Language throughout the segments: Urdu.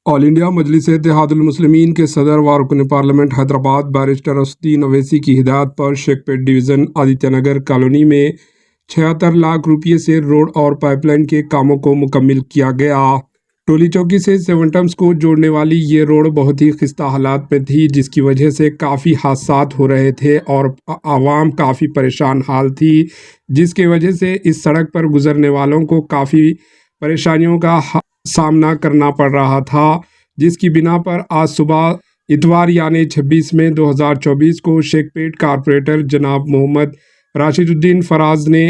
آل انڈیا مجلس اتحاد المسلمین کے صدر و رکن پارلیمنٹ حیدرآباد بیرسٹر اسدالدین اویسی کی ہدایت پر شیخ پیٹ ڈویژن آدتیہ نگر کالونی میں 76 لاکھ روپے سے روڈ اور پائپ لائن کے کاموں کو مکمل کیا گیا۔ ٹولی چوکی سے سیونٹمز کو جوڑنے والی یہ روڈ بہت ہی خستہ حالات میں تھی، جس کی وجہ سے کافی حادثات ہو رہے تھے اور عوام کافی پریشان حال تھی، جس کی وجہ سے اس سڑک پر گزرنے والوں کو کافی پریشانیوں کا سامنا کرنا پڑ رہا تھا، جس کی بنا پر آج صبح اتوار یعنی 26 مئی 2024 کو شیخ پیٹ کارپوریٹر جناب محمد راشد الدین فراز نے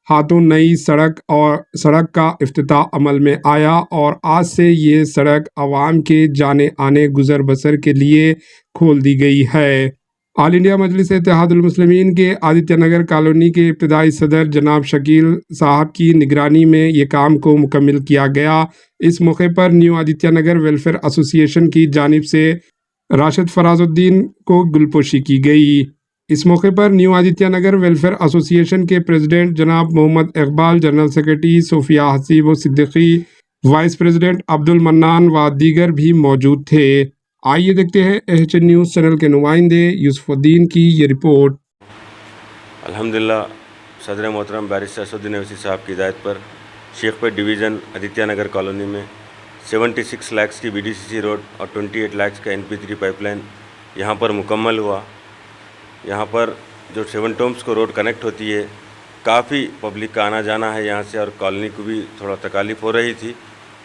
ہاتھوں نئی سڑک کا افتتاح عمل میں آیا اور آج سے یہ سڑک عوام کے جانے آنے گزر بسر کے لیے کھول دی گئی ہے۔ آل انڈیا مجلس اتحاد المسلمین کے آدتیہ نگر کالونی کے ابتدائی صدر جناب شکیل صاحب کی نگرانی میں یہ کام کو مکمل کیا گیا۔ اس موقع پر نیو آدتیہ نگر ویلفیئر ایسوسی ایشن کی جانب سے راشد فراز الدین کو گلپوشی کی گئی۔ اس موقع پر نیو آدتیہ نگر ویلفیئر ایسوسی ایشن کے پریزیڈنٹ جناب محمد اقبال، جنرل سیکرٹری صوفیہ حسیب و صدیقی، وائس پریزیڈنٹ عبد المنان و دیگر بھی موجود تھے۔ آئیے دیکھتے ہیں AHN نیوز چینل کے نمائندے یوسف الدین کی یہ رپورٹ۔ الحمدللہ صدر محترم بیرسٹر اسدالدین اویسی صاحب کی ہدایت پر شیخ پیٹ ڈویژن آدتیہ نگر کالونی میں 76 لاکھ کی BDCC روڈ اور 28 لاکھ کا NP3 پائپ لائن یہاں پر مکمل ہوا۔ یہاں پر جو 7 ٹومز کو روڈ کنیکٹ ہوتی ہے، کافی پبلک کا آنا جانا ہے یہاں سے، اور کالونی کو بھی تھوڑا تکالیف ہو رہی تھی،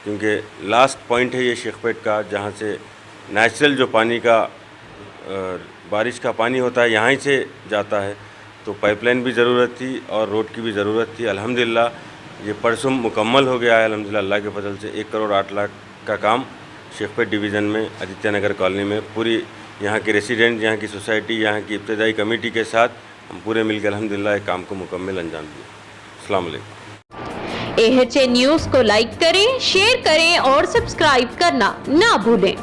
کیونکہ لاسٹ پوائنٹ ہے یہ شیخ پیٹ کا، جہاں سے نیچرل جو پانی کا بارش کا پانی ہوتا ہے یہاں ہی سے جاتا ہے، تو پائپ لائن بھی ضرورت تھی اور روڈ کی بھی ضرورت تھی۔ الحمدللہ یہ پرسوں مکمل ہو گیا ہے، الحمدللہ اللہ کے فضل سے 1 کروڑ 8 لاکھ کا کام شیخ پیٹ ڈویژن میں آدتیہ نگر کالونی میں پوری یہاں کے ریسیڈنٹ، یہاں کی سوسائٹی، یہاں کی ابتدائی کمیٹی کے ساتھ ہم پورے مل کے الحمدللہ ایک کام کو مکمل انجام دیا۔ السلام علیکم۔ AHN نیوز کو لائک کریں، شیئر کریں اور سبسکرائب کرنا نہ بھولیں۔